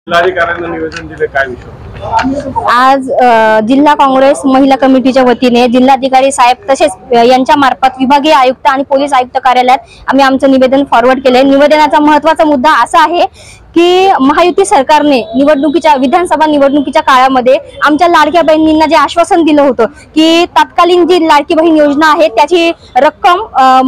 जिल्हाधिकाऱ्यांना निवेदन दिले, काय विषय? आज जिल्हा काँग्रेस महिला कमिटीच्या वतीने जिल्हाधिकारी साहेब तसेच यांच्या मार्फत विभागीय आयुक्त आणि पोलीस आयुक्त कार्यालयात आम्ही आमचं निवेदन फॉरवर्ड केले। निवेदनाचा महत्त्वाचा मुद्दा असा आहे की महायुती सरकारने विधानसभा निवडणुकीच्या काळामध्ये आमच्या लाडक्या बहिणींना जे आश्वासन दिलं होतं की तत्कालीन जी लाडकी बहीण योजना आहे त्याची रक्कम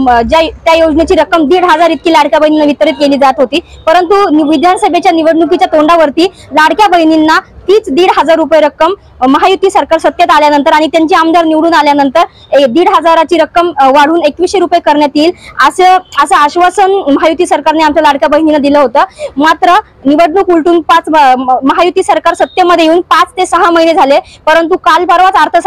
त्या योजनेची रक्कम 1,500 इतकी लाडक्या बहिणींना वितरित केली जात होती, परंतु विधानसभेच्या निवडणुकीच्या तोंडावरती लाडक्या बहिणींना तीच 1,500 रुपये रक्कम महायुती सरकार सत्तेत आल्यानंतर आणि त्यांचे आमदार निवडून आल्यानंतर 1,500ची रक्कम वाढवून 2,100 रुपये करण्यात येईल असं आश्वासन महायुती सरकारने आमच्या लाडक्या बहिणींना दिलं होतं। मात्र निवडणूक उलटून महायुती सरकार सत्तेमध्ये येऊन 5 ते 6 महिने झाले, परंतु काल परवाच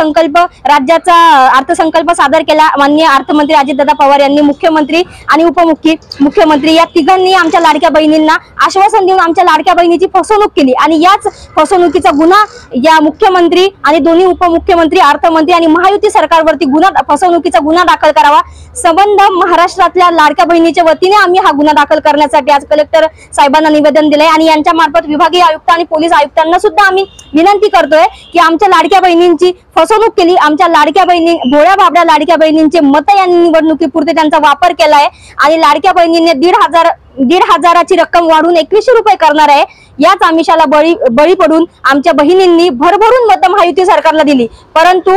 राज्याचा अर्थसंकल्प सादर केला। माननीय अर्थमंत्री अजितदादा पवार यांनी मुख्यमंत्री आणि उपमुख्यमंत्री या तिघांनी आमच्या लाडक्या बहिणींना आश्वासन देऊन आमच्या लाडक्या बहिणीची फसवणूक केली आणि याच फसवणुकीचा गुन्हा या मुख्यमंत्री आणि दोन्ही उपमुख्यमंत्री अर्थमंत्री आणि महायुती सरकारवरती फसवणुकीचा गुन्हा दाखल करावा। संबंध महाराष्ट्रातल्या लाडक्या बहिणीच्या वतीने आम्ही हा गुन्हा दाखल करण्यासाठी आज कलेक्टर साहेबांना निवेदन दिले आणि यांच्या मार्फत विभागीय आयुक्त आणि पोलीस आयुक्तांना सुद्धा आम्ही विनंती करतोय की आमच्या लाडक्या बहिणींची फसवणूक केली, आमच्या लाडक्या बहिणी भोळ्या बाबड्या लाडक्या बहिणींचे मत यांनी निवडणुकीपुरते त्यांचा वापर केलाय आणि लाडक्या बहिणींनी 1,500ची रक्कम वाढवून 2,100 रुपये करणार आहे। याच आमिषाला बळी पडून आमच्या बहिणींनी भरभरून मत महायुती सरकारला दिली, परंतु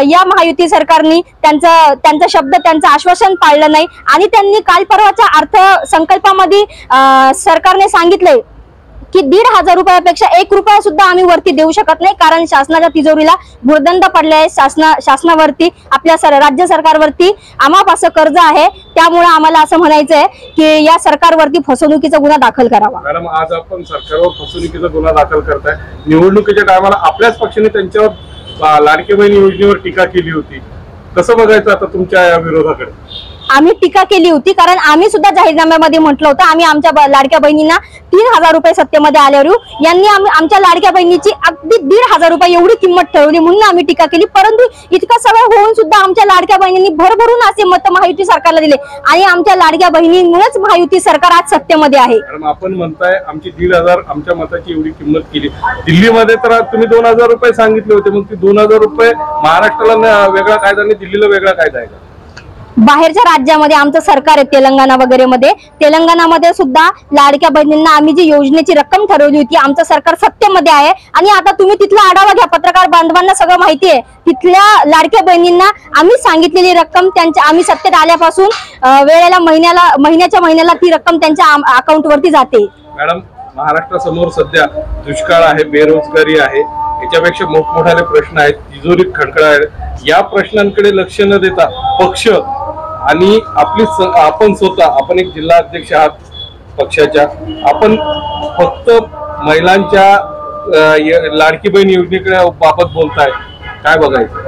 या महायुती सरकारने त्यांचा शब्द त्यांचं आश्वासन पाळलं नाही आणि त्यांनी काल परवाच्या अर्थसंकल्पामध्ये सरकारने सांगितले की 1,500 रुपयापेक्षा 1 रुपया सुद्धा आम्ही वरती देऊ शकत नाही, कारण शासनाच्या तिजोरीला भुर्दंड पडले आहे। शासनावरती आपल्या राज्य सरकारवरती आम्हाला असं कर्ज आहे, त्यामुळे आम्हाला असं म्हणायचं आहे की या सरकारवरती फसवणुकीचा गुन्हा दाखल करावा। मॅडम, आज आपण सरकारवर फसवणुकीचा गुन्हा दाखल करताय। निवडणुकीच्या टायमाला आपल्याच पक्षाने त्यांच्यावर लाडकी बहीण योजनेवर टीका केली होती, कसं बघायचं आता तुमच्या या विरोधाकडे? आम्ही टीका केली होती कारण आम्ही सुद्धा जाहीरनाम्यामध्ये म्हटलं होतं आम्ही आमच्या लाडक्या बहिणींना 3,000 रुपये सत्तेमध्ये आल्यावर यांनी आमच्या लाडक्या बहिणीची अगदी 1,500 रुपये एवढी किंमत ठरवली म्हणून आम्ही टीका केली, परंतु इतकं सगळं होऊन सुद्धा आमच्या लाडक्या बहिणींनी भरभरून असे मत महायुती सरकारला दिले आणि आमच्या लाडक्या बहिणींमुळेच महायुती सरकार आज सत्तेमध्ये आहे। आपण म्हणताय आमची 1,500 आमच्या मताची एवढी किंमत केली, दिल्लीमध्ये तर तुम्ही 2,000 रुपये सांगितले होते, मग ती 2,000 रुपये महाराष्ट्राला वेगळा कायदा आणि दिल्लीला वेगळा कायदा आहे का? बाहेरच्या राज्यामध्ये आमचं सरकार आहे तेलंगणा वगैरे मध्ये, तेलंगणामध्ये सुद्धा लाडक्या बहिणींना आम्ही जी योजनेची रक्कम ठरवली होती आमचं सरकार सत्तेमध्ये आहे आणि आता तुम्ही तिथला आढावा घ्या, पत्रकार बांधवांना सगळं माहिती आहे। तिथल्या लाडक्या बहिणींना आम्ही सांगितलेली रक्कम आम्ही सत्तेत आल्यापासून महिन्याच्या महिन्याला ती रक्कम त्यांच्या अकाउंटवरती जाते। मॅडम, महाराष्ट्रासमोर सध्या दुष्काळ आहे, बेरोजगारी आहे, याच्यापेक्षा मोठमोठाले प्रश्न आहेत, तिजोरीत खडखडा आहे। या प्रश्नांकडे लक्ष न देता पक्ष आणि आपण स्वतः आपण एक जिल्हा अध्यक्ष आहात पक्षाच्या, आपण फक्त महिलांच्या लाडकी बहीण योजनेकडे बाबत बोलताय, काय बघायचं?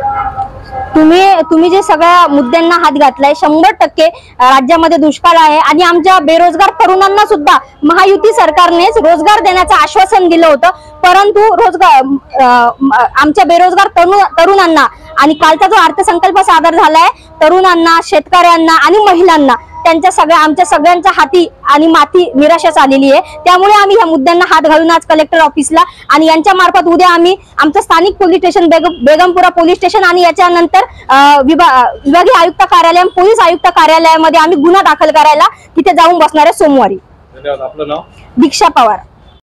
तुम्ही जे सगळ्या मुद्द्यांना हात घातलाय, 100% राज्यामध्ये दुष्काळ आहे आणि आमच्या बेरोजगार तरुणांना सुद्धा महायुती सरकारनेच रोजगार देण्याचं आश्वासन दिलं होतं, परंतु आमच्या बेरोजगार तरुणांना आणि कालचा जो अर्थसंकल्प सादर झालाय तरुणांना, शेतकऱ्यांना आणि महिलांना आमच्या सगळ्यांच्या हाती आणि माती निराशाच आलेली आहे। त्यामुळे आम्ही या मुद्द्यांना हात घालून आज कलेक्टर ऑफिसला आणि यांच्या मार्फत उद्या आम्ही आमचं स्थानिक police station Begumpura police station आणि याच्यानंतर विभागीय आयुक्त कार्यालय, पोलीस आयुक्त कार्यालयामध्ये आम्ही गुन्हा दाखल करायला तिथे जाऊन बसणार आहे सोमवारी। धन्यवाद। आपलं नाव? दीक्षा पवार।